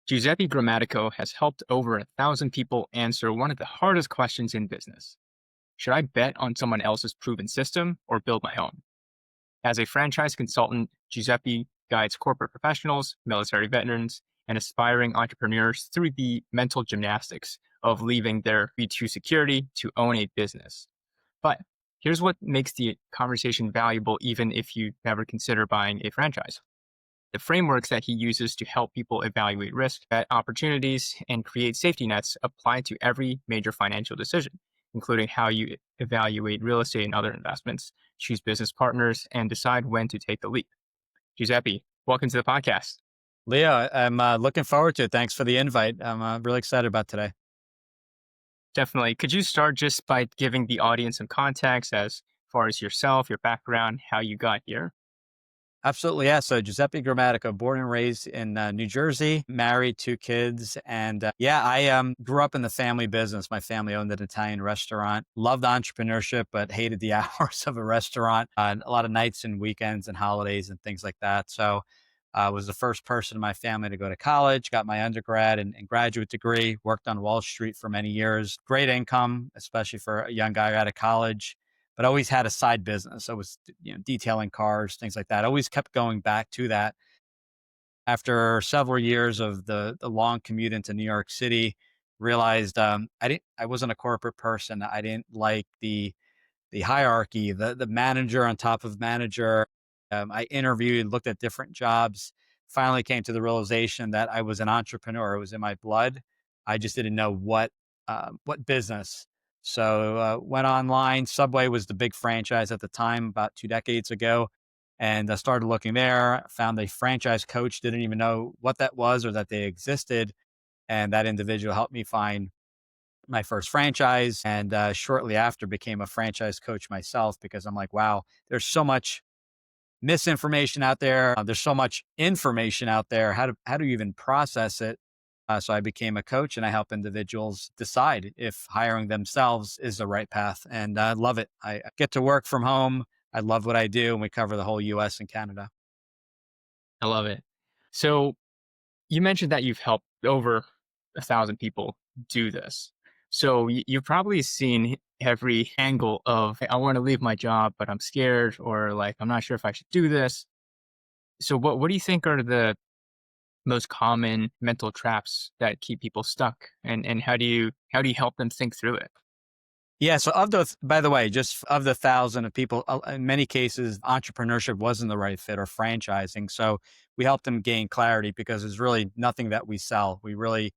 Giuseppe Grammatico has helped over 1,000 people answer one of the hardest questions in business. Should I bet on someone else's proven system or build my own? As a franchise consultant, Giuseppe guides corporate professionals, military veterans, and aspiring entrepreneurs through the mental gymnastics of leaving their B2 security to own a business. But here's what makes the conversation valuable even if you never consider buying a franchise. The frameworks that he uses to help people evaluate risk, vet opportunities, and create safety nets apply to every major financial decision, including how you evaluate real estate and other investments, choose business partners, and decide when to take the leap. Giuseppe, welcome to the podcast. Leo, I'm looking forward to it. Thanks for the invite. I'm really excited about today. Definitely. Could you start just by giving the audience some context as far as yourself, your background, how you got here? Absolutely. Yeah. So Giuseppe Grammatico, born and raised in New Jersey, married, two kids. And I grew up in the family business. My family owned an Italian restaurant, loved entrepreneurship, but hated the hours of a restaurant, a lot of nights and weekends and holidays and things like that. So I was the first person in my family to go to college, got my undergrad and graduate degree, worked on Wall Street for many years. Great income, especially for a young guy out of college, but always had a side business. I was, detailing cars, things like that. Always kept going back to that. After several years of the long commute into New York City, realized I wasn't a corporate person. I didn't like the hierarchy, the manager on top of manager. I interviewed, looked at different jobs, finally came to the realization that I was an entrepreneur. It was in my blood. I just didn't know what business. So went online. Subway was the big franchise at the time, about 2 decades ago, and I started looking there. Found a franchise coach, didn't even know what that was or that they existed, and that individual helped me find my first franchise, and shortly after became a franchise coach myself because I'm like, wow, there's so much misinformation out there. There's so much information out there. How do you even process it? So I became a coach, and I help individuals decide if hiring themselves is the right path. And I love it. I get to work from home. I love what I do, and we cover the whole U.S. and Canada. I love it. So you mentioned that you've helped over 1,000 people do this. So you've probably seen every angle of, "Hey, I want to leave my job, but I'm scared," or like, "I'm not sure if I should do this." So what do you think are the most common mental traps that keep people stuck? And how do you help them think through it? Yeah. So by the way, just of the thousand of people, in many cases, entrepreneurship wasn't the right fit or franchising. So we helped them gain clarity because there's really nothing that we sell. We really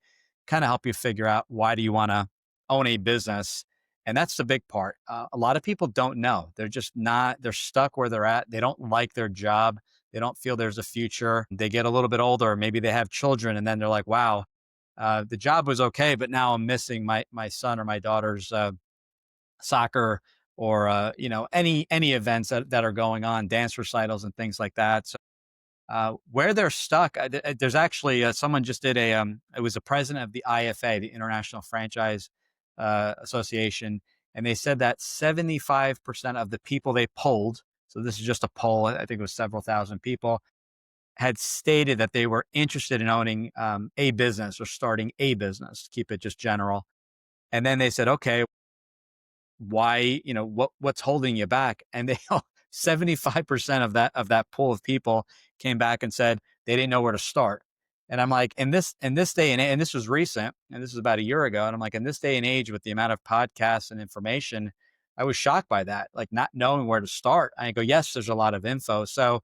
kind of help you figure out why do you want to own a business. And that's the big part. A lot of people don't know. They're just not, they're stuck where they're at. They don't like their job. They don't feel there's a future. They get a little bit older. Maybe they have children and then they're like, wow, the job was okay, but now I'm missing my son or my daughter's soccer or any events that are going on, dance recitals and things like that. So where they're stuck, there's actually someone just did it was the president of the IFA, the International Franchise Association, and they said that 75% of the people they polled, so this is just a poll, I think it was several thousand people, had stated that they were interested in owning a business or starting a business, keep it just general. And then they said, okay, why, what's holding you back? And they 75% of that pool of people came back and said they didn't know where to start. And I'm like, in this day and this was recent, and this was about a year ago. And I'm like, in this day and age, with the amount of podcasts and information, I was shocked by that, like not knowing where to start. I go, yes, there's a lot of info. So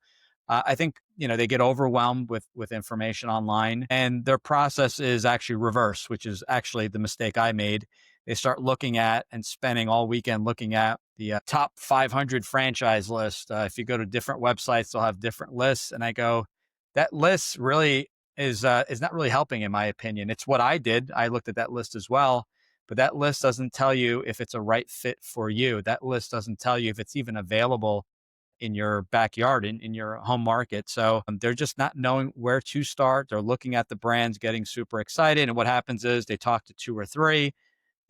I think they get overwhelmed with information online, and their process is actually reverse, which is actually the mistake I made. They start looking at and spending all weekend looking at the top 500 franchise list. If you go to different websites, they'll have different lists, and I go, that list really is not really helping, in my opinion. It's what I did. I looked at that list as well, but that list doesn't tell you if it's a right fit for you. That list doesn't tell you if it's even available in your backyard, in your home market. So they're just not knowing where to start. They're looking at the brands, getting super excited. And what happens is they talk to two or three,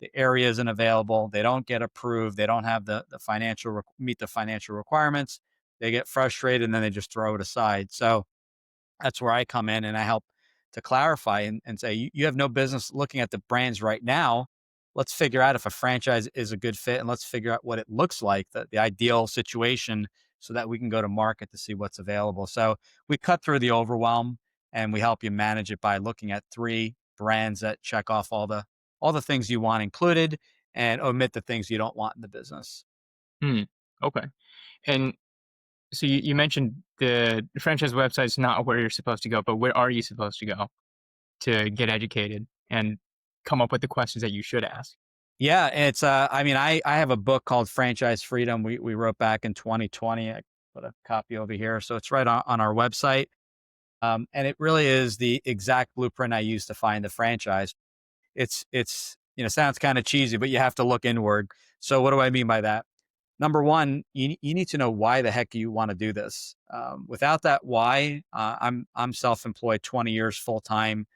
the area isn't available. They don't get approved. They don't have the financial, meet the financial requirements. They get frustrated and then they just throw it aside. So that's where I come in and I help to clarify and say, you have no business looking at the brands right now. Let's figure out if a franchise is a good fit and let's figure out what it looks like, the ideal situation, so that we can go to market to see what's available. So we cut through the overwhelm and we help you manage it by looking at 3 brands that check off all the things you want included and omit the things you don't want in the business. Hmm. Okay. And so you mentioned the franchise website's not where you're supposed to go, but where are you supposed to go to get educated and come up with the questions that you should ask? Yeah, it's I mean, I have a book called Franchise Freedom. We wrote back in 2020. I put a copy over here. So it's right on our website. And it really is the exact blueprint I use to find the franchise. It's sounds kind of cheesy, but you have to look inward. So what do I mean by that? Number one, you need to know why the heck you want to do this. Without that why, I'm self-employed, 20 years full time.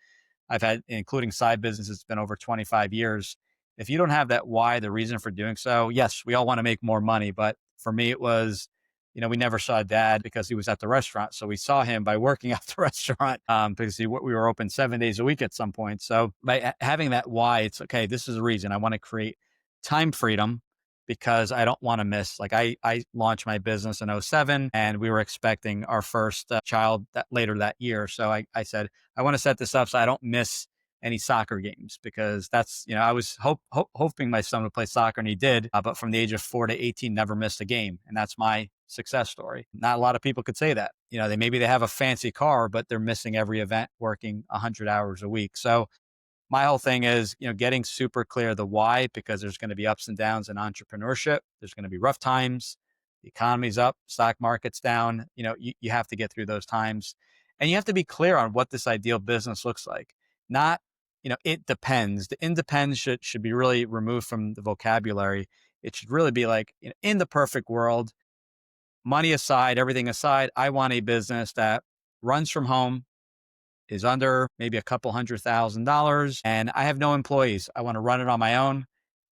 I've had, including side businesses, it's been over 25 years. If you don't have that why, the reason for doing so, yes, we all want to make more money. But for me, it was, we never saw dad because he was at the restaurant. So we saw him by working at the restaurant because we were open 7 days a week at some point. So by having that why, it's okay, this is the reason I want to create time freedom because I don't want to miss. Like I launched my business in '07 and we were expecting our first child later that year. So I said, I want to set this up so I don't miss any soccer games because that's, I was hoping my son would play soccer and he did. But from the age of 4 to 18, never missed a game. And that's my success story. Not a lot of people could say that. They have a fancy car, but they're missing every event working 100 hours a week. So my whole thing is, getting super clear the why, because there's going to be ups and downs in entrepreneurship. There's going to be rough times. The economy's up, stock market's down. You have to get through those times. And you have to be clear on what this ideal business looks like. Not, it depends. The independence should be really removed from the vocabulary. It should really be like, in the perfect world, money aside, everything aside, I want a business that runs from home, is under maybe a couple $100,000 and I have no employees. I want to run it on my own,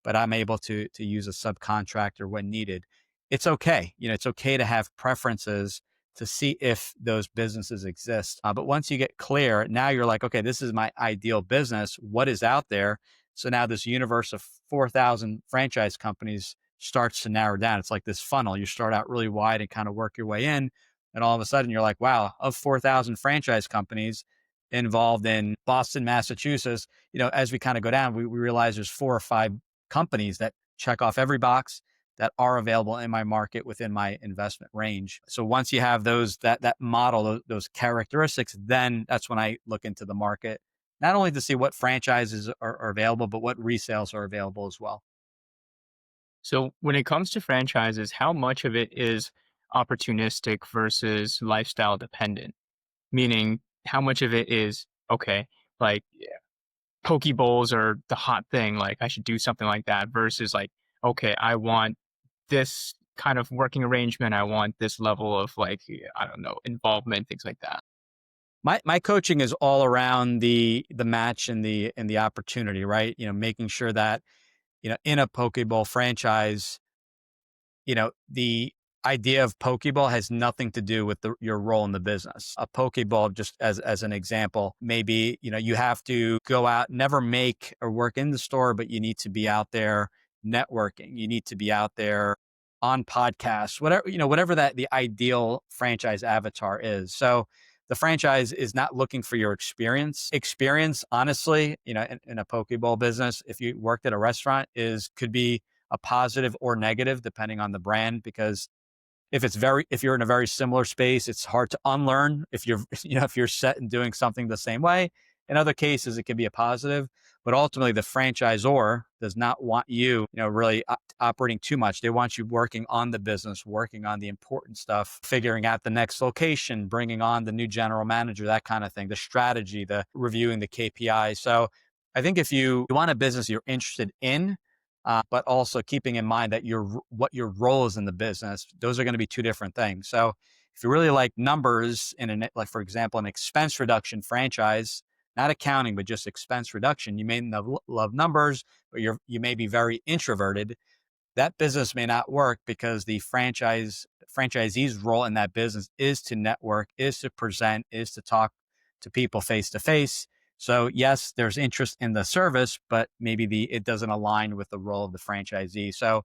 but I'm able to use a subcontractor when needed. It's okay. It's okay to have preferences to see if those businesses exist. But once you get clear, now you're like, okay, this is my ideal business. What is out there? So now this universe of 4,000 franchise companies starts to narrow down. It's like this funnel. You start out really wide and kind of work your way in. And all of a sudden you're like, wow, of 4,000 franchise companies involved in Boston, Massachusetts, as we kind of go down, we realize there's 4 or 5 companies that check off every box that are available in my market within my investment range. So once you have that model, those characteristics, then that's when I look into the market, not only to see what franchises are available, but what resales are available as well. So when it comes to franchises, how much of it is opportunistic versus lifestyle dependent? Meaning, how much of it is, okay, like poke bowls are the hot thing, like I should do something like that, versus like, okay, I want this kind of working arrangement. I want this level of like, I don't know, involvement, things like that. My coaching is all around the match and the opportunity, right? Making sure that, in a Pokeball franchise, the idea of Pokeball has nothing to do with your role in the business. A Pokeball, just as an example, maybe, you have to go out, never make or work in the store, but you need to be out there networking. You need to be out there on podcasts, whatever that the ideal franchise avatar is. So the franchise is not looking for your experience. Experience, honestly, in a Pokeball business, if you worked at a restaurant, could be a positive or negative depending on the brand, because if you're in a very similar space, it's hard to unlearn if you're if you're set and doing something the same way. In other cases, it can be a positive, but ultimately the franchisor does not want you, really operating too much. They want you working on the business, working on the important stuff, figuring out the next location, bringing on the new general manager, that kind of thing, the strategy, the reviewing the KPI. So I think if you want a business you're interested in, but also keeping in mind that what your role is in the business, those are going to be 2 different things. So if you really like numbers like for example, an expense reduction franchise, not accounting, but just expense reduction, you may love numbers, but you may be very introverted. That business may not work because the franchisee's role in that business is to network, is to present, is to talk to people face to face. So yes, there's interest in the service, but maybe it doesn't align with the role of the franchisee. So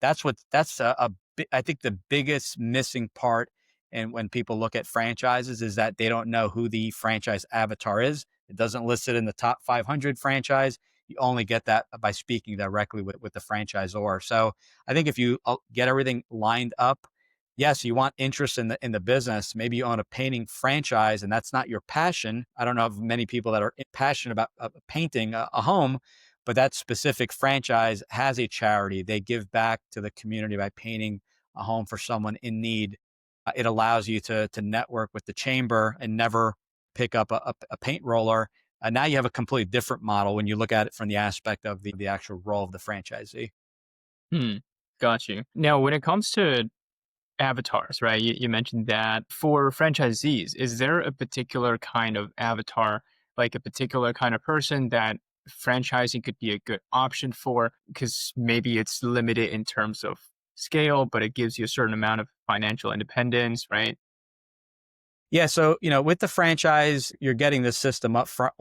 I think the biggest missing part. And when people look at franchises is that they don't know who the franchise avatar is. It doesn't list it in the top 500 franchise. You only get that by speaking directly with the franchisor. So I think if you get everything lined up, yes, you want interest in the business. Maybe you own a painting franchise and that's not your passion. I don't know of many people that are passionate about painting a home, but that specific franchise has a charity. They give back to the community by painting a home for someone in need. It allows you to network with the chamber and never pick up a paint roller. Now you have a completely different model when you look at it from the aspect of the actual role of the franchisee. Hmm. Got you. Now, when it comes to avatars, right? You mentioned that for franchisees, is there a particular kind of avatar, like a particular kind of person that franchising could be a good option for? Because maybe it's limited in terms of scale, but it gives you a certain amount of financial independence, right? Yeah, so with the franchise, you're getting the system up front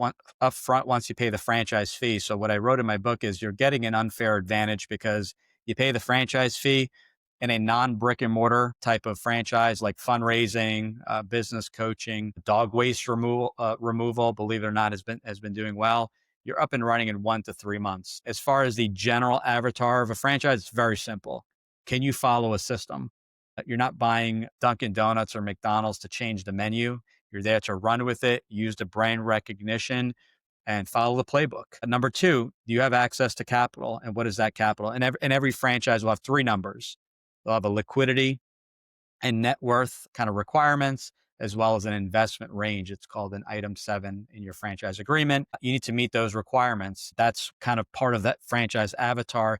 once you pay the franchise fee. So what I wrote in my book is you're getting an unfair advantage because you pay the franchise fee in a non-brick and mortar type of franchise like fundraising, business coaching, dog waste removal. Believe it or not, has been doing well. You're up and running in 1 to 3 months. As far as the general avatar of a franchise, it's very simple. Can you follow a system? You're not buying Dunkin' Donuts or McDonald's to change the menu. You're there to run with it, use the brand recognition, and follow the playbook. Number two, do you have access to capital? And what is that capital? And every franchise will have three numbers. They'll have a liquidity and net worth kind of requirements, as well as an investment range. It's called an item 7 in your franchise agreement. You need to meet those requirements. That's kind of part of that franchise avatar.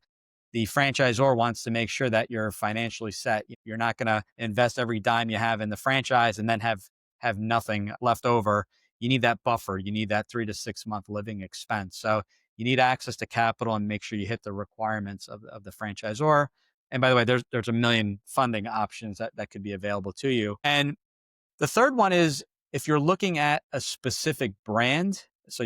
The franchisor wants to make sure that you're financially set. You're not going to invest every dime you have in the franchise and then have nothing left over. You need that buffer. You need that 3 to 6 month living expense. So you need access to capital and make sure you hit the requirements of the franchisor. And by the way, there's a million funding options that could be available to you. And the third one is if you're looking at a specific brand. So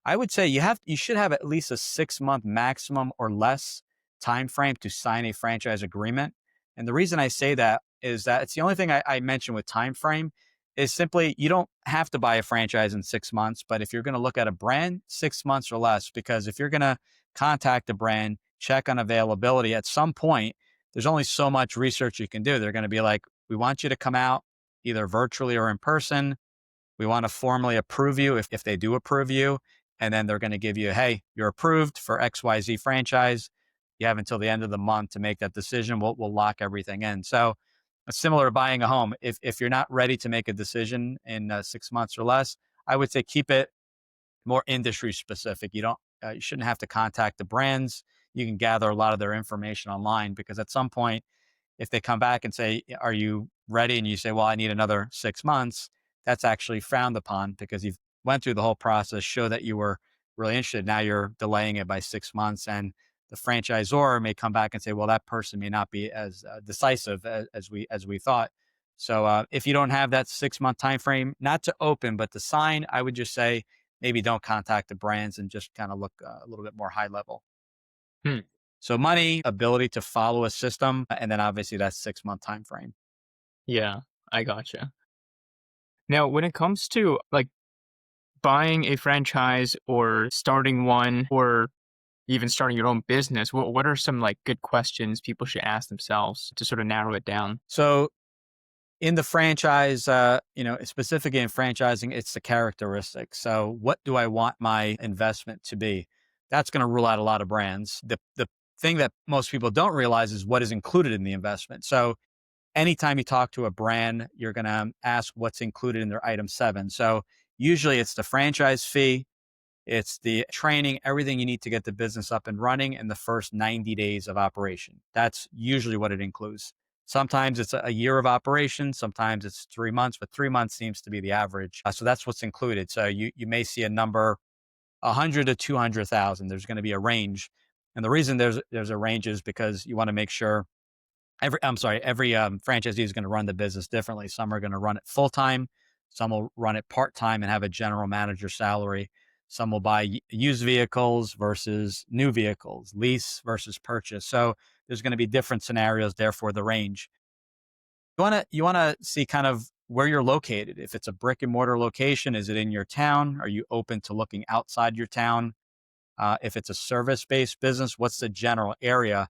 I would say you should have at least a 6 month maximum or less time frame to sign a franchise agreement. And the reason I say that is that it's the only thing I mentioned with time frame is simply you don't have to buy a franchise in 6 months, but if you're going to look at a brand, 6 months or less, because if you're going to contact a brand, check on availability, at some point, there's only so much research you can do. They're going to be like, we want you to come out either virtually or in person. We want to formally approve you if they do approve you. And then they're going to give you, hey, you're approved for XYZ franchise. You have until the end of the month to make that decision. We'll lock everything in. So it's similar to buying a home. If you're not ready to make a decision in 6 months or less, I would say keep it more industry specific. You shouldn't have to contact the brands. You can gather a lot of their information online because at some point, if they come back and say, are you ready? And you say, well, I need another 6 months, that's actually frowned upon because you've went through the whole process, show that you were really interested. Now you're delaying it by 6 months. And the franchisor may come back and say, well, that person may not be as decisive as we thought. So if you don't have that 6 month time frame, not to open, but to sign, I would just say maybe don't contact the brands and just kind of look a little bit more high level. Hmm. So money, ability to follow a system, and then obviously that 6 month time frame. Yeah, I gotcha. Now, when it comes to like buying a franchise or starting one or even starting your own business, what are some like good questions people should ask themselves to sort of narrow it down? So in the franchise, specifically in franchising, it's the characteristics. So what do I want my investment to be? That's going to rule out a lot of brands. The thing that most people don't realize is what is included in the investment. So anytime you talk to a brand, you're going to ask what's included in their item 7. So usually it's the franchise fee, it's the training, everything you need to get the business up and running in the first 90 days of operation. That's usually what it includes. Sometimes it's a year of operation, sometimes it's 3 months, but 3 months seems to be the average. So that's what's included. So you may see a number 100 to 200,000. There's going to be a range. And the reason there's a range is because you want to make sure every franchisee is going to run the business differently. Some are going to run it full time. Some will run it part-time and have a general manager salary. Some will buy used vehicles versus new vehicles, lease versus purchase. So there's going to be different scenarios there for the range. You want to see kind of where you're located. If it's a brick and mortar location, is it in your town? Are you open to looking outside your town? If it's a service-based business, what's the general area?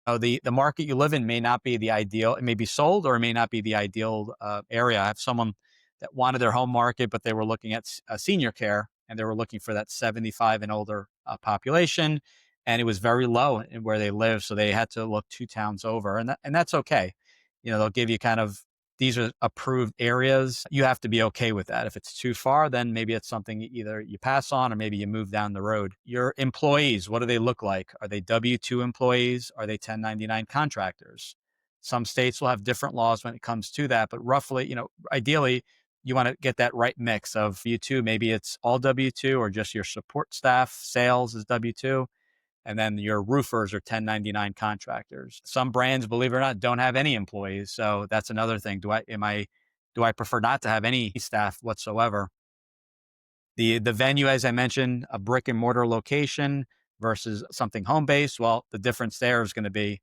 The market you live in may not be the ideal. It may be sold or it may not be the ideal area. I have someone that wanted their home market, but they were looking at senior care and they were looking for that 75 and older population. And it was very low in where they live. So they had to look two towns over. And that's okay. They'll give you kind of, these are approved areas. You have to be okay with that. If it's too far, then maybe it's something either you pass on or maybe you move down the road. Your employees, what do they look like? Are they W-2 employees? Are they 1099 contractors? Some states will have different laws when it comes to that, but roughly, ideally, you want to get that right mix of W-2. Maybe it's all W-2 or just your support staff, sales is W-2. And then your roofers are 1099 contractors. Some brands, believe it or not, don't have any employees. So that's another thing. Do I prefer not to have any staff whatsoever? The venue, as I mentioned, a brick and mortar location versus something home based. Well, the difference there is going to be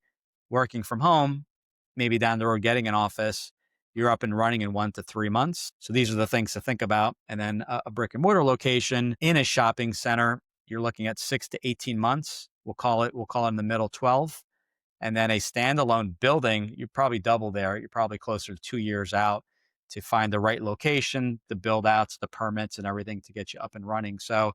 working from home, maybe down the road getting an office. You're up and running in 1 to 3 months. So these are the things to think about. And then a brick and mortar location in a shopping center, you're looking at 6 to 18 months. We'll call it in the middle 12. And then a standalone building, you probably double there. You're probably closer to 2 years out to find the right location, the build outs, the permits and everything to get you up and running. So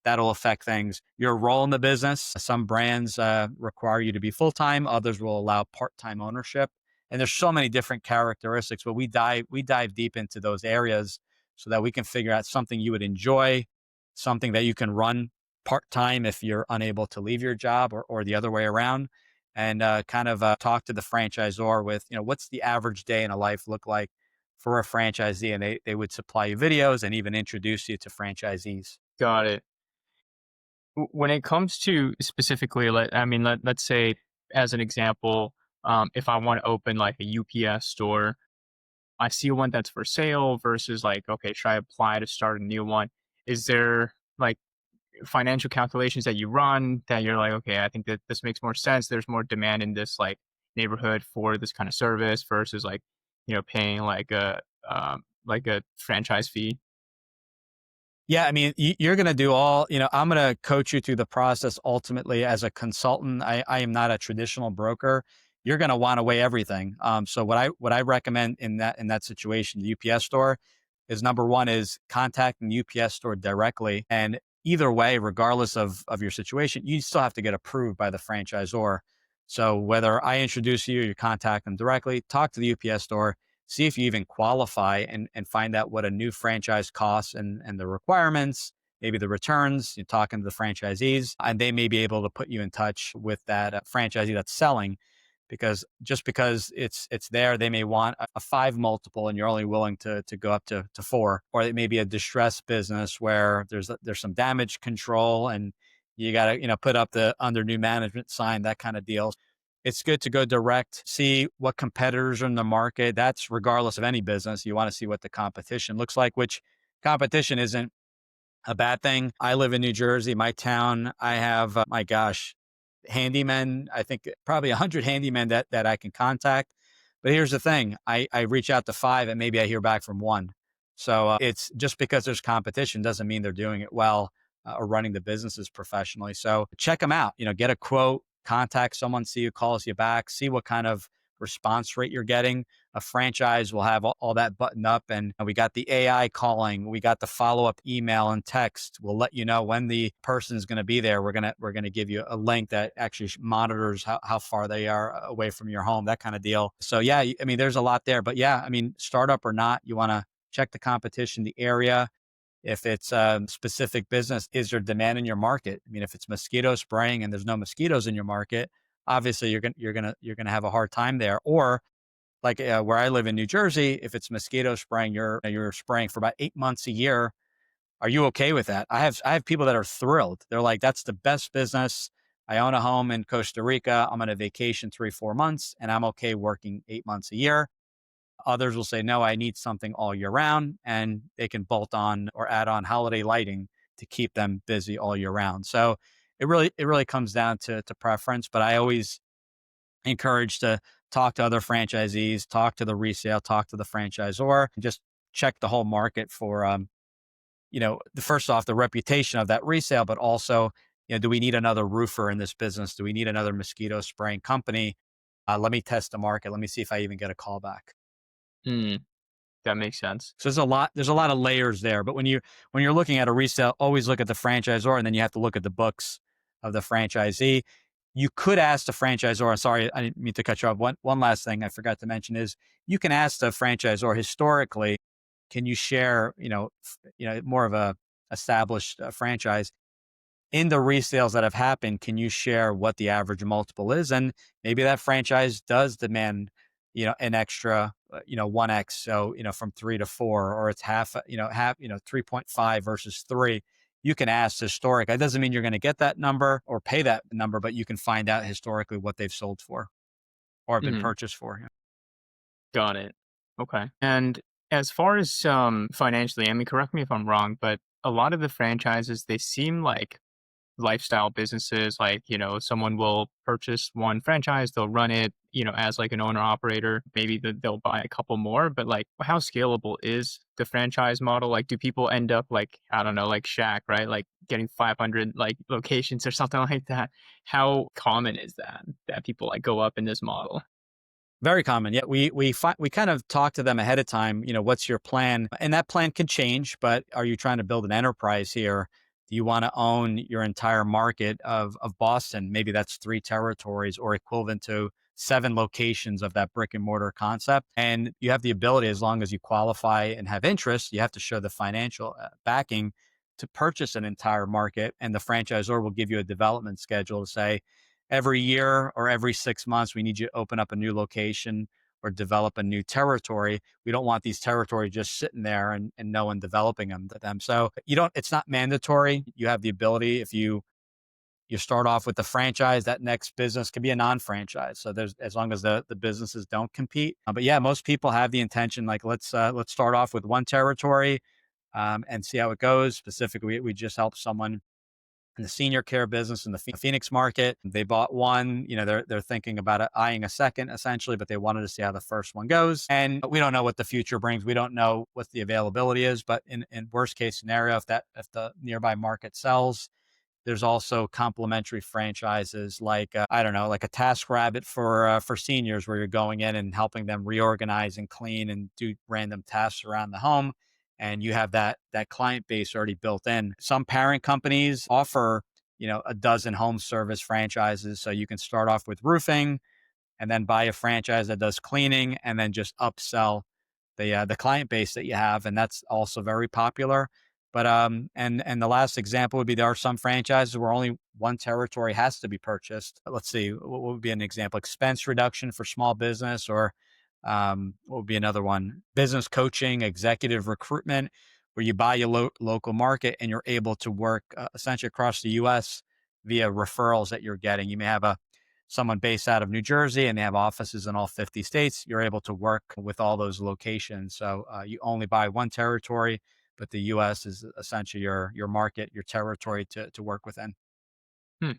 that'll affect things. Your role in the business. Some brands require you to be full-time. Others will allow part-time ownership. And there's so many different characteristics, but we dive deep into those areas so that we can figure out something you would enjoy, something that you can run part-time if you're unable to leave your job or the other way around. And talk to the franchisor with, what's the average day in a life look like for a franchisee? And they would supply you videos and even introduce you to franchisees. Got it. When it comes to specifically, let's say as an example, if I want to open like a UPS store, I see one that's for sale versus like, okay, should I apply to start a new one? Is there like financial calculations that you run that you're like, okay, I think that this makes more sense. There's more demand in this like neighborhood for this kind of service versus like, paying like a franchise fee. Yeah, I mean, you're going to do I'm going to coach you through the process ultimately as a consultant. I am not a traditional broker. You're going to want to weigh everything. So what I recommend in that situation, the UPS store, is number one is contacting the UPS store directly. And either way, regardless of your situation, you still have to get approved by the franchisor. So whether I introduce you, you contact them directly, talk to the UPS store, see if you even qualify and find out what a new franchise costs and the requirements, maybe the returns. You're talking to the franchisees, and they may be able to put you in touch with that franchisee that's selling. Because it's there, they may want a 5 multiple, and you're only willing to go up to 4. Or it may be a distressed business where there's some damage control, and you got to put up the under new management sign, that kind of deal. It's good to go direct, see what competitors are in the market. That's regardless of any business. You want to see what the competition looks like, which competition isn't a bad thing. I live in New Jersey, my town. I have, my gosh, handymen. I think probably 100 handymen that I can contact. But here's the thing. I reach out to 5 and maybe I hear back from 1. So it's just because there's competition doesn't mean they're doing it well or running the businesses professionally. So check them out, get a quote, contact someone, see who calls you back, see what kind of response rate you're getting. A franchise will have all that buttoned up, and we got the AI calling, we got the follow-up email and text. We'll let you know when the person is going to be there. We're going to give you a link that actually monitors how far they are away from your home, that kind of deal. So yeah, I mean, there's a lot there, but yeah, I mean, startup or not, you want to check the competition, the area. If it's a specific business, is there demand in your market? I mean, if it's mosquito spraying and there's no mosquitoes in your market, obviously you're gonna have a hard time there. Or like where I live in New Jersey, if it's mosquito spraying, you're spraying for about 8 months a year. Are you okay with that? I have people that are thrilled. They're like, that's the best business. I own a home in Costa Rica. I'm on a vacation 3-4 months, and I'm okay working 8 months a year. Others will say, no, I need something all year round, and they can bolt on or add on holiday lighting to keep them busy all year round. So it really comes down to preference. But I always encourage to talk to other franchisees, talk to the resale, talk to the franchisor, and just check the whole market for the first off, the reputation of that resale, but also, do we need another roofer in this business? Do we need another mosquito spraying company? Let me test the market. Let me see if I even get a call back. Hmm, that makes sense. So there's a lot of layers there. But when you're looking at a resale, always look at the franchisor, and then you have to look at the books of the franchisee. You could ask the franchisor, sorry, I didn't mean to cut you off. One last thing I forgot to mention is you can ask the franchisor historically, can you share, more of a established franchise in the resales that have happened, can you share what the average multiple is? And maybe that franchise does demand, an extra, 1x. So, from 3 to 4, or it's half, 3.5 versus 3. You can ask historic. That doesn't mean you're going to get that number or pay that number, but you can find out historically what they've sold for or have been Mhm. purchased for. Got it. Okay. And as far as financially, I mean, correct me if I'm wrong, but a lot of the franchises, they seem like lifestyle businesses. Like, someone will purchase one franchise, they'll run it, as like an owner operator. Maybe they'll buy a couple more, but like, how scalable is the franchise model? Like, do people end up like, I don't know, like Shaq, right? Like getting 500 like locations or something like that. How common is that people like go up in this model? Very common. Yeah, we kind of talk to them ahead of time. What's your plan? And that plan can change. But are you trying to build an enterprise here? Do you want to own your entire market of Boston? Maybe that's 3 territories or equivalent to 7 locations of that brick and mortar concept. And you have the ability, as long as you qualify and have interest, you have to show the financial backing to purchase an entire market. And the franchisor will give you a development schedule to say, every year or every 6 months, we need you to open up a new location or develop a new territory. We don't want these territories just sitting there and no one developing them. So it's not mandatory. You have the ability, if you start off with the franchise, that next business could be a non-franchise. So there's, as long as the businesses don't compete. But yeah, most people have the intention, like, let's start off with one territory and see how it goes. Specifically, we just helped someone in the senior care business in the Phoenix market. They bought one, they're thinking about eyeing a second essentially, but they wanted to see how the first one goes. And we don't know what the future brings. We don't know what the availability is, but in worst case scenario, if the nearby market sells, there's also complementary franchises like I don't know, like a Task Rabbit for seniors, where you're going in and helping them reorganize and clean and do random tasks around the home, and you have that client base already built in. Some parent companies offer a dozen home service franchises, so you can start off with roofing and then buy a franchise that does cleaning, and then just upsell the client base that you have, and that's also very popular. But and the last example would be, there are some franchises where only one territory has to be purchased. Let's see, what would be an example? Expense reduction for small business, or what would be another one? Business coaching, executive recruitment, where you buy your local market and you're able to work essentially across the U.S. via referrals that you're getting. You may have someone based out of New Jersey and they have offices in all 50 states. You're able to work with all those locations. So you only buy one territory, but the U.S. is essentially your market, your territory to work within. Hmm.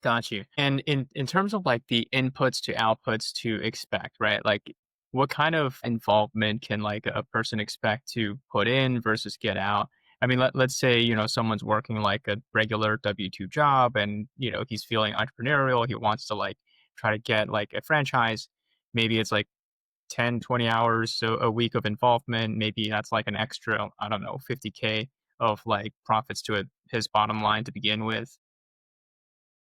Got you. And in terms of like the inputs to outputs to expect, right? Like what kind of involvement can like a person expect to put in versus get out? I mean, let's say, someone's working like a regular W-2 job and, he's feeling entrepreneurial. He wants to like try to get like a franchise. Maybe it's like 10, 20 hours a week of involvement. Maybe that's like an extra, I don't know, 50K of like profits to his bottom line to begin with.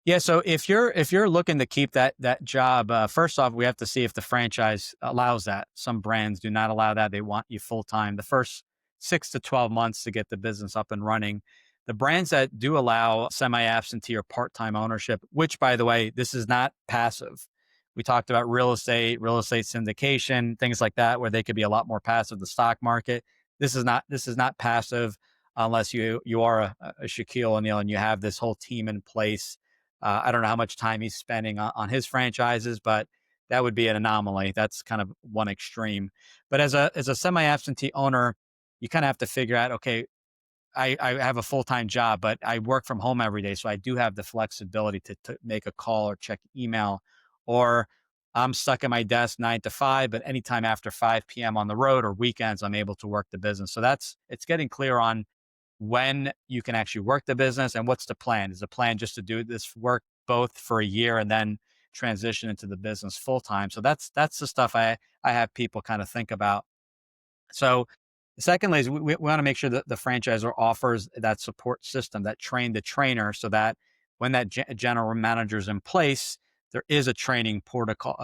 Yeah, so if you're looking to keep that job, first off, we have to see if the franchise allows that. Some brands do not allow that; they want you full time. The first 6 to 12 months to get the business up and running. The brands that do allow semi-absentee or part-time ownership, which, by the way, this is not passive. We talked about real estate syndication, things like that, where they could be a lot more passive. The stock market. This is not passive unless you are a Shaquille O'Neal and you have this whole team in place. I don't know how much time he's spending on his franchises, but that would be an anomaly. That's kind of one extreme. But as a semi-absentee owner, you kind of have to figure out, okay, I have a full-time job, but I work from home every day. So I do have the flexibility to make a call or check email, or I'm stuck at my desk 9 to 5, but anytime after 5 p.m. on the road or weekends, I'm able to work the business. So it's getting clear on when you can actually work the business and what's the plan. Is the plan just to do this work both for a year and then transition into the business full time? So that's the stuff I have people kind of think about. So secondly, is we want to make sure that the franchisor offers that support system, that train the trainer, so that when that general manager is in place, there is a training protocol.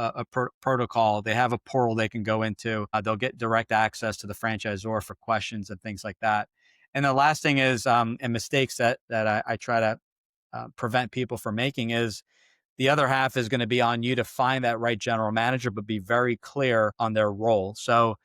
Protocol. They have a portal they can go into. They'll get direct access to the franchisor for questions and things like that. And the last thing is, and mistakes that I try to prevent people from making is the other half is going to be on you to find that right general manager, but be very clear on their role. So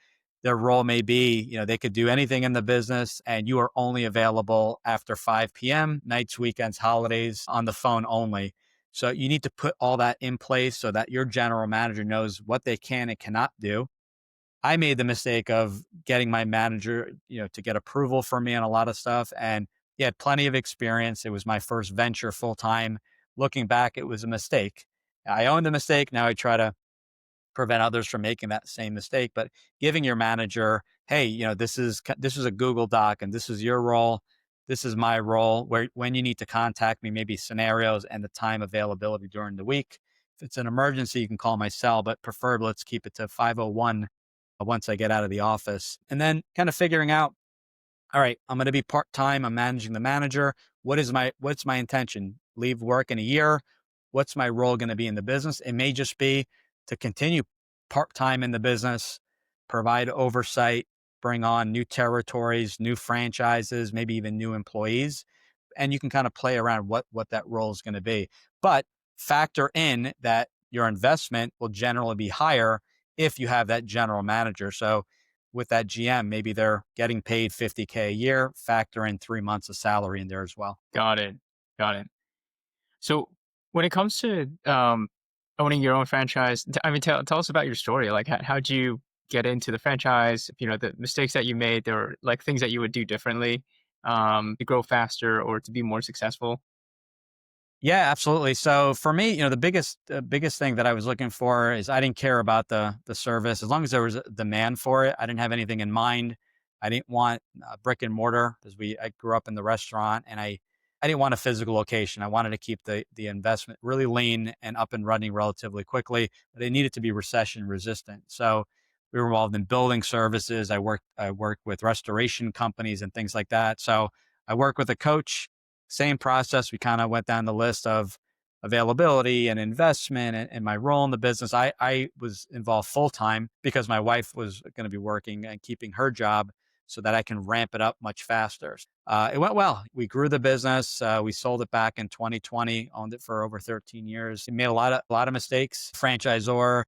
their role may be, they could do anything in the business and you are only available after 5 p.m., nights, weekends, holidays, on the phone only. So you need to put all that in place so that your general manager knows what they can and cannot do. I made the mistake of getting my manager, to get approval for me on a lot of stuff. And he had plenty of experience. It was my first venture full time. Looking back, it was a mistake. I owned the mistake. Now I try to prevent others from making that same mistake. But giving your manager, hey, this is a Google Doc and this is your role. This is my role, where when you need to contact me, maybe scenarios and the time availability during the week. If it's an emergency, you can call my cell, but preferably let's keep it to 501 once I get out of the office. And then kind of figuring out, all right, I'm going to be part-time. I'm managing the manager. What's my intention? Leave work in a year. What's my role going to be in the business? It may just be to continue part-time in the business, provide oversight, bring on new territories, new franchises, maybe even new employees. And you can kind of play around what that role is going to be. But factor in that your investment will generally be higher if you have that general manager. So with that GM, maybe they're getting paid 50K a year, factor in 3 months of salary in there as well. Got it. Got it. So when it comes to owning your own franchise, I mean, tell us about your story. Like, how'd you get into the franchise? The mistakes that you made, there were like things that you would do differently to grow faster or to be more successful. Yeah, absolutely. So for me, the biggest thing that I was looking for is I didn't care about the service as long as there was a demand for it. I didn't have anything in mind. I didn't want brick and mortar because I grew up in the restaurant, and I didn't want a physical location. I wanted to keep the investment really lean and up and running relatively quickly, but it needed to be recession resistant. So we were involved in building services. I worked with restoration companies and things like that. So I worked with a coach. Same process. We kind of went down the list of availability and investment and my role in the business. I was involved full time because my wife was going to be working and keeping her job so that I can ramp it up much faster. It went well. We grew the business. We sold it back in 2020, owned it for over 13 years. We made a lot of mistakes. Franchisor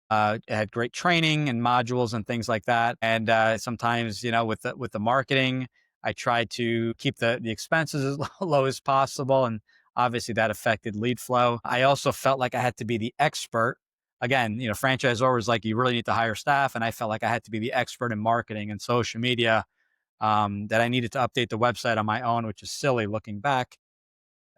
had great training and modules and things like that. And sometimes, with the marketing, I tried to keep the expenses as low as possible. And obviously that affected lead flow. I also felt like I had to be the expert. Again, franchisor was like, you really need to hire staff. And I felt like I had to be the expert in marketing and social media, that I needed to update the website on my own, which is silly looking back,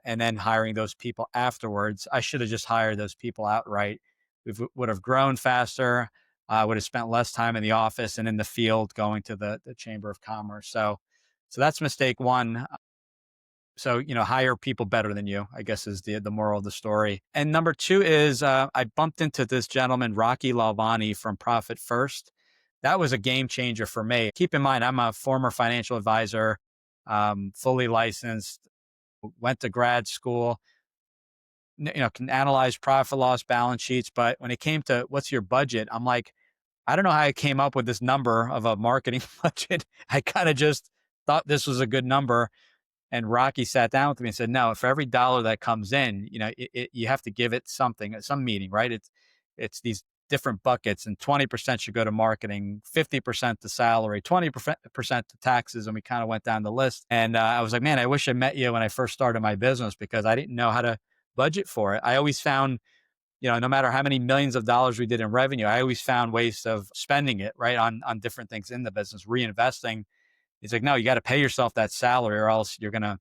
and then hiring those people afterwards. I should have just hired those people outright. We would have grown faster. I would have spent less time in the office and in the field going to the Chamber of Commerce. So that's mistake one. So, hire people better than you, I guess, is the moral of the story. And number two is I bumped into this gentleman, Rocky Lalvani from Profit First. That was a game changer for me. Keep in mind, I'm a former financial advisor, fully licensed, went to grad school, can analyze profit loss balance sheets. But when it came to what's your budget, I'm like, I don't know how I came up with this number of a marketing budget. I kind of just thought this was a good number. And Rocky sat down with me and said, no, for every dollar that comes in, you have to give it something at some meeting, right? It's these different buckets, and 20% should go to marketing, 50% to salary, 20% to taxes. And we kind of went down the list. And I was like, man, I wish I met you when I first started my business because I didn't know how to budget for it. I always found no matter how many millions of dollars we did in revenue, I always found ways of spending it right on different things in the business, reinvesting. It's like, no, you got to pay yourself that salary or else you're going to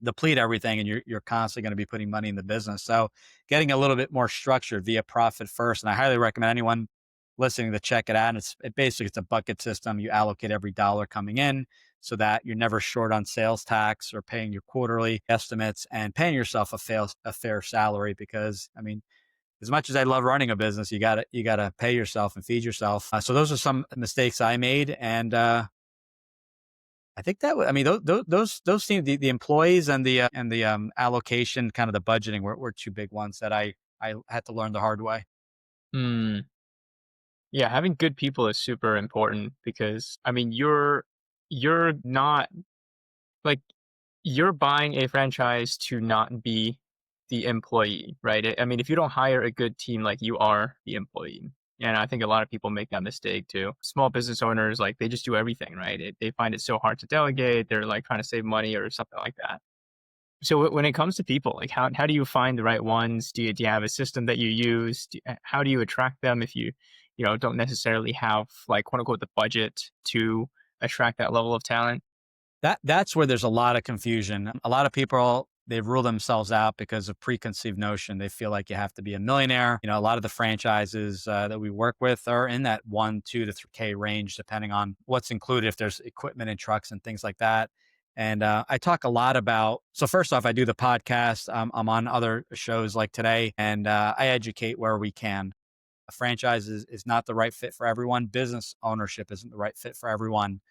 deplete everything and you're constantly going to be putting money in the business. So getting a little bit more structured via profit first. And I highly recommend anyone listening to check it out. And it's a bucket system. You allocate every dollar coming in so that you're never short on sales tax or paying your quarterly estimates and paying yourself a fair salary. Because I mean, as much as I love running a business, you gotta pay yourself and feed yourself. So those are some mistakes I made, and I think I mean, those seem the employees and the allocation, kind of the budgeting were two big ones that I had to learn the hard way. Hmm. Yeah, having good people is super important because I mean you're not like you're buying a franchise to not be the employee, right? I mean, if you don't hire a good team, like you are the employee. And I think a lot of people make that mistake too. Small business owners, like they just do everything, right? They find it so hard to delegate. They're like trying to save money or something like that. So when it comes to people, like how do you find the right ones? Do you have a system that you use? How do you attract them if you don't necessarily have like quote unquote the budget to attract that level of talent? That's where there's a lot of confusion. A lot of people, they rule themselves out because of preconceived notion. They feel like you have to be a millionaire. A lot of the franchises that we work with are in that 1, 2 to 3K range, depending on what's included, if there's equipment and trucks and things like that. And I talk a lot about, so first off, I do the podcast. I'm on other shows like today, and I educate where we can. A franchise is not the right fit for everyone. Business ownership isn't the right fit for everyone.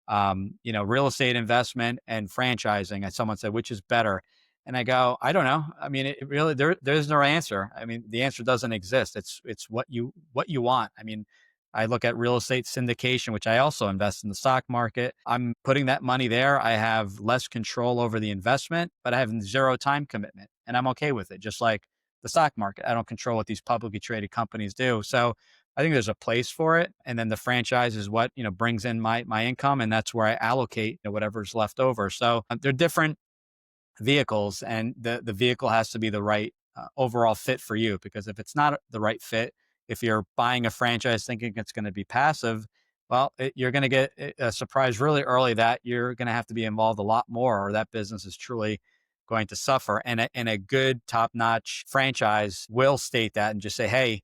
Real estate investment and franchising. And someone said, which is better? And I go, I don't know. I mean, it really, there's no answer. I mean, the answer doesn't exist. It's what you want. I mean, I look at real estate syndication, which I also invest in the stock market. I'm putting that money there. I have less control over the investment, but I have zero time commitment and I'm okay with it. Just like the stock market, I don't control what these publicly traded companies do. So I think there's a place for it. And then the franchise is what, brings in my income. And that's where I allocate whatever's left over. So they're different vehicles, and the vehicle has to be the right overall fit for you. Because if it's not the right fit, if you're buying a franchise thinking it's going to be passive, well, you're going to get a surprise really early that you're going to have to be involved a lot more, or that business is truly going to suffer. And a good top notch franchise will state that and just say, hey,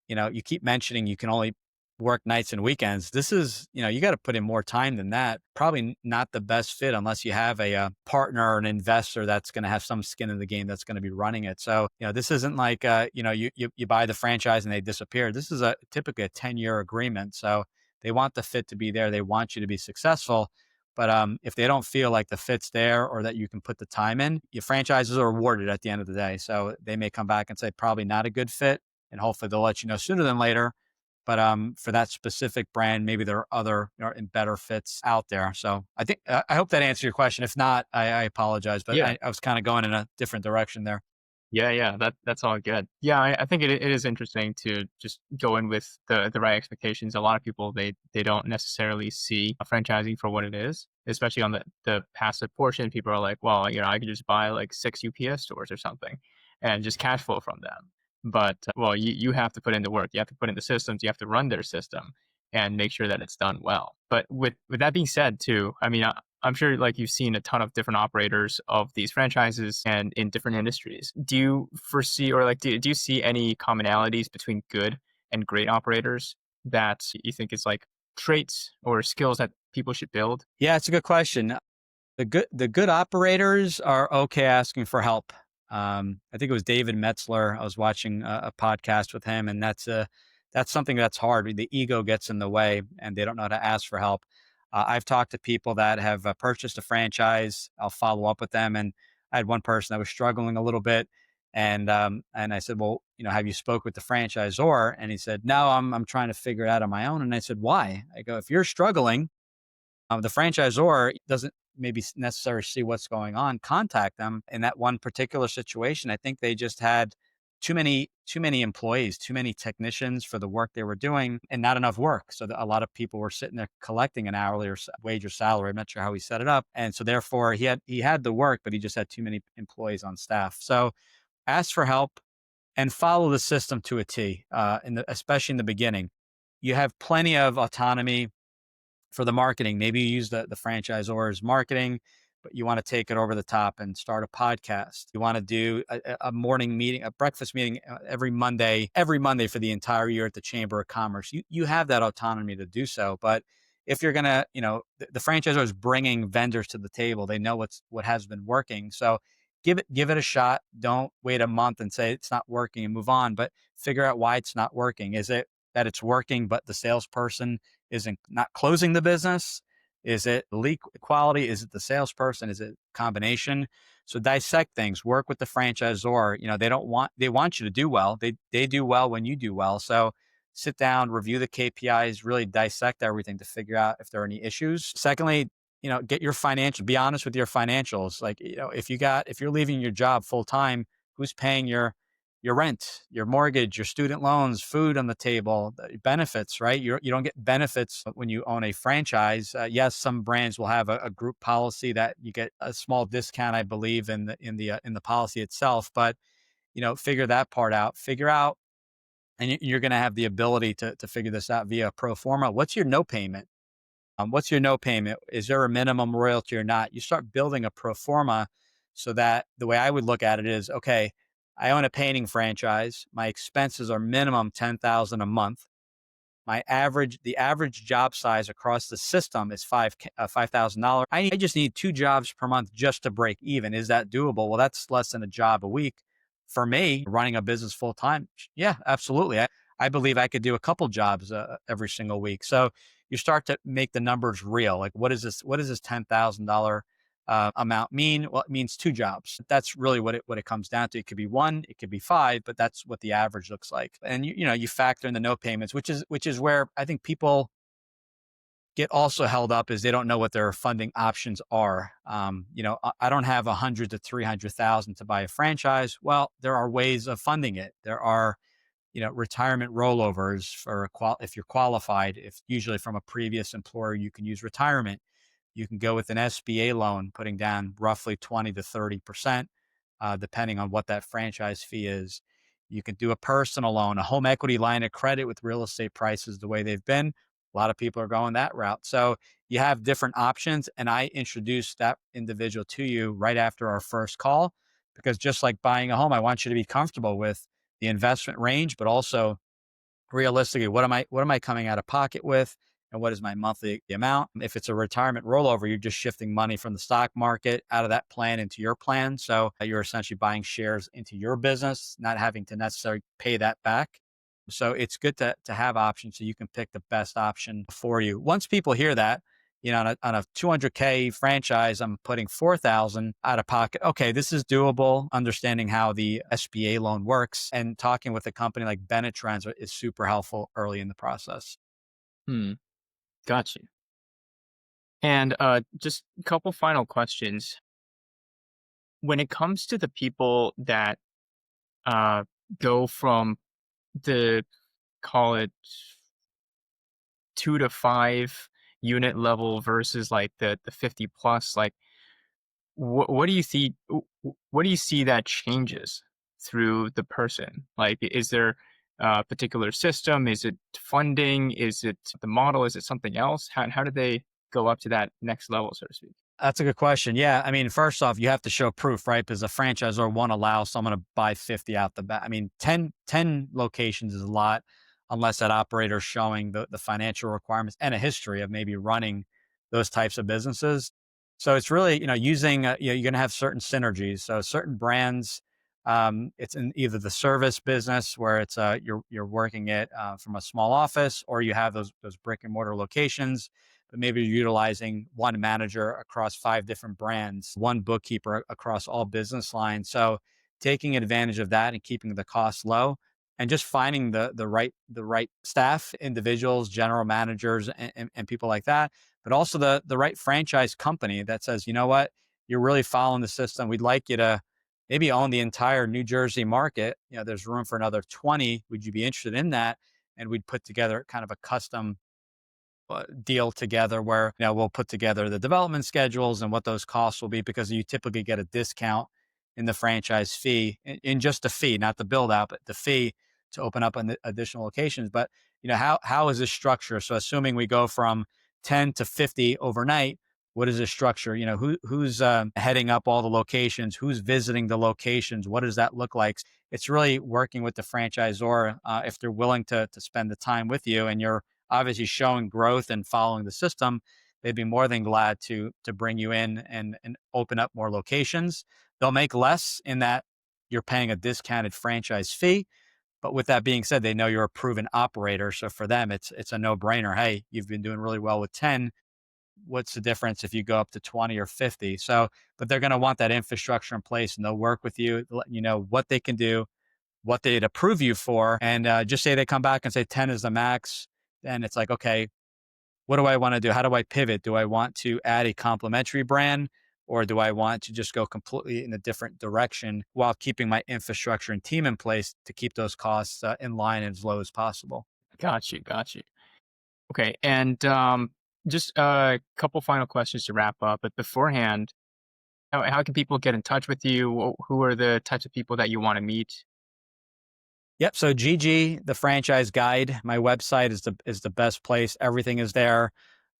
you keep mentioning you can only work nights and weekends. This is, you got to put in more time than that. Probably not the best fit unless you have a partner or an investor that's going to have some skin in the game, that's going to be running it. So, this isn't like, you buy the franchise and they disappear. This is typically a 10-year agreement. So they want the fit to be there. They want you to be successful. But if they don't feel like the fit's there or that you can put the time in, your franchises are rewarded at the end of the day. So they may come back and say, probably not a good fit. And hopefully they'll let you know sooner than later. But for that specific brand, maybe there are other and better fits out there. So I think I hope that answered your question. If not, I apologize, but Yeah. I was kind of going in a different direction there. Yeah, that's all good. Yeah, I think it is interesting to just go in with the right expectations. A lot of people they don't necessarily see a franchising for what it is, especially on the passive portion. People are like, well, I could just buy like 6 UPS stores or something, and just cash flow from them. But well, you have to put in the work. You have to put in the systems. You have to run their system and make sure that it's done well. But with that being said, too, I mean, I'm sure like you've seen a ton of different operators of these franchises and in different industries. Do you foresee or like do you see any commonalities between good and great operators that you think is like traits or skills that people should build? Yeah, it's a good question. The good operators are okay asking for help. I think it was David Metzler. I was watching a podcast with him, and that's something that's hard. The ego gets in the way, and they don't know how to ask for help. I've talked to people that have purchased a franchise. I'll follow up with them, and I had one person that was struggling a little bit, and I said, well, have you spoke with the franchisor? And he said, no, I'm trying to figure it out on my own. And I said, why? I go, if you're struggling, the franchisor doesn't maybe necessarily see what's going on, contact them. In that one particular situation, I think they just had too many employees, too many technicians for the work they were doing, and not enough work. So a lot of people were sitting there collecting an hourly or wage or salary. I'm not sure how he set it up, and so therefore he had the work, but he just had too many employees on staff. So ask for help. and follow the system to a T, especially in the beginning. You have plenty of autonomy for the marketing. Maybe you use the franchisor's marketing, but you want to take it over the top and start a podcast. You want to do a morning meeting, a breakfast meeting every Monday for the entire year at the Chamber of Commerce. You have that autonomy to do so. But if you're gonna, the franchisor is bringing vendors to the table. They know what has been working. So give it a shot. Don't wait a month and say it's not working and move on. But figure out why it's not working. Is it that it's working, but the salesperson isn't not closing the business? Is it lead quality? Is it the salesperson? Is it combination? So dissect things. Work with the franchisor. They want you to do well. They do well when you do well. So sit down, review the KPIs, really dissect everything to figure out if there are any issues. Secondly, get your be honest with your financials. Like, if you're leaving your job full time, who's paying your rent, your mortgage, your student loans, food on the table, benefits, right? You don't get benefits when you own a franchise. Yes, some brands will have a group policy that you get a small discount, I believe, in the policy itself. But figure that part out. Figure out, and you're going to have the ability to figure this out via pro forma. What's your no payment? What's your no payment? Is there a minimum royalty or not? You start building a pro forma so that the way I would look at it is, okay, I own a painting franchise. My expenses are minimum $10,000 a month. The average job size across the system is $5,000. I just need 2 jobs per month just to break even. Is that doable? Well, that's less than a job a week. For me, running a business full time, yeah, absolutely. I believe I could do a couple jobs every single week. So you start to make the numbers real. Like, what is this? What does this $10,000 amount mean? Well, it means 2 jobs. That's really what it comes down to. It could be 1, it could be 5, but that's what the average looks like. And you factor in the no payments, which is where I think people get also held up, is they don't know what their funding options are. I don't have 100 to 300,000 to buy a franchise. Well, there are ways of funding it. There are retirement rollovers if you're qualified. If usually from a previous employer, you can use retirement. You can go with an SBA loan, putting down roughly 20 to 30%, depending on what that franchise fee is. You can do a personal loan, a home equity line of credit with real estate prices the way they've been. A lot of people are going that route. So you have different options. And I introduced that individual to you right after our first call, because just like buying a home, I want you to be comfortable with the investment range, but also realistically, what am I coming out of pocket with, and what is my monthly amount? If it's a retirement rollover, you're just shifting money from the stock market out of that plan into your plan. So you're essentially buying shares into your business, not having to necessarily pay that back. So it's good to have options so you can pick the best option for you. Once people hear that, on a 200K franchise, I'm putting 4,000 out of pocket. Okay, this is doable. Understanding how the SBA loan works and talking with a company like Bennett Trends is super helpful early in the process. Got you. And just a couple final questions. When it comes to the people that uh, go from the, call it, 2 to 5 unit level versus like the 50 plus, like what do you see? What do you see that changes through the person? Like, is there a particular system? Is it funding? Is it the model? Is it something else? How do they go up to that next level, so to speak? That's a good question. Yeah. I mean, first off, you have to show proof, right? Because a franchisor won't allow someone to buy 50 out the back. I mean, 10 locations is a lot unless that operator is showing the financial requirements and a history of maybe running those types of businesses. So it's really, using, you're going to have certain synergies. So certain brands, it's in either the service business where it's you're working it from a small office, or you have those brick and mortar locations, but maybe you're utilizing one manager across 5 different brands, one bookkeeper across all business lines. So taking advantage of that and keeping the costs low, and just finding the right staff, individuals, general managers, and people like that, but also the right franchise company that says, you know what, you're really following the system. We'd like you to maybe own the entire New Jersey market. There's room for another 20. Would you be interested in that? And we'd put together kind of a custom deal together where we'll put together the development schedules and what those costs will be, because you typically get a discount in the franchise fee, in just the fee, not the build out, but the fee to open up an additional locations. But how is this structure? So assuming we go from 10 to 50 overnight, what is the structure? Who's heading up all the locations? Who's visiting the locations? What does that look like? It's really working with the franchisor if they're willing to spend the time with you, and you're obviously showing growth and following the system. They'd be more than glad to bring you in and open up more locations. They'll make less in that you're paying a discounted franchise fee. But with that being said, they know you're a proven operator. So for them, it's a no brainer. Hey, you've been doing really well with 10. What's the difference if you go up to 20 or 50? So, but they're going to want that infrastructure in place, and they'll work with you, letting you know what they can do, what they'd approve you for. And just say they come back and say 10 is the max. Then it's like, okay, what do I want to do? How do I pivot? Do I want to add a complementary brand, or do I want to just go completely in a different direction while keeping my infrastructure and team in place to keep those costs in line and as low as possible? Got you. Got you. Okay. And just a couple final questions to wrap up. But beforehand, how can people get in touch with you? Who are the types of people that you want to meet? Yep. So GG, the franchise guide, my website is the best place. Everything is there.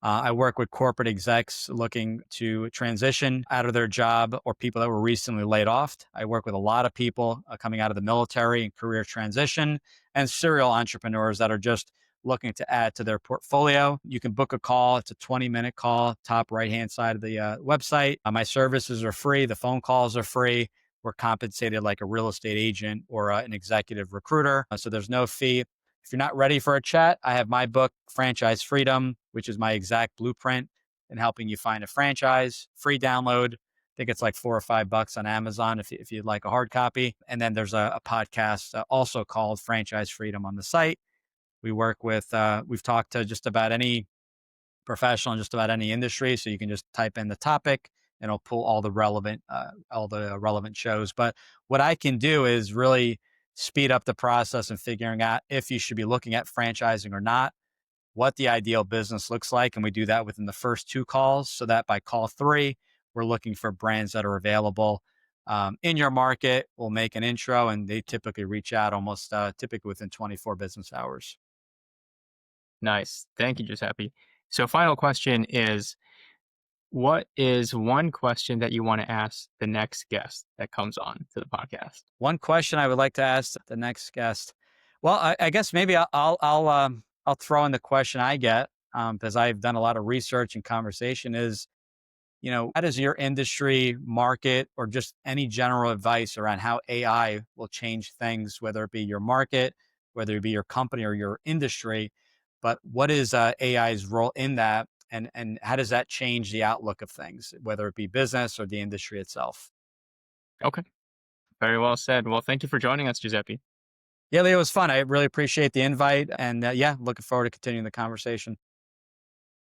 I work with corporate execs looking to transition out of their job, or people that were recently laid off. I work with a lot of people coming out of the military and career transition, and serial entrepreneurs that are just looking to add to their portfolio. You can book a call. It's a 20-minute call, top right-hand side of the website. My services are free. The phone calls are free. We're compensated like a real estate agent or an executive recruiter. So there's no fee. If you're not ready for a chat, I have my book, Franchise Freedom, which is my exact blueprint in helping you find a franchise. Free download. I think it's like $4 or $5 on Amazon if you'd like a hard copy. And then there's a podcast also called Franchise Freedom on the site. We've talked to just about any professional in just about any industry. So you can just type in the topic and it'll pull all the relevant shows. But what I can do is really speed up the process and figuring out if you should be looking at franchising or not, what the ideal business looks like. And we do that within the first 2 calls, so that by call 3, we're looking for brands that are available in your market. We'll make an intro, and they typically reach out almost typically within 24 business hours. Nice. Thank you, Giuseppe. So, final question is, what is one question that you want to ask the next guest that comes on to the podcast? One question I would like to ask the next guest. Well, I guess maybe I'll throw in the question I get because I've done a lot of research and conversation. Is how does your industry market, or just any general advice around how AI will change things, whether it be your market, whether it be your company or your industry, but what is AI's role in that? And how does that change the outlook of things, whether it be business or the industry itself? Okay. Very well said. Well, thank you for joining us, Giuseppe. Yeah, Leo, it was fun. I really appreciate the invite. And yeah, looking forward to continuing the conversation.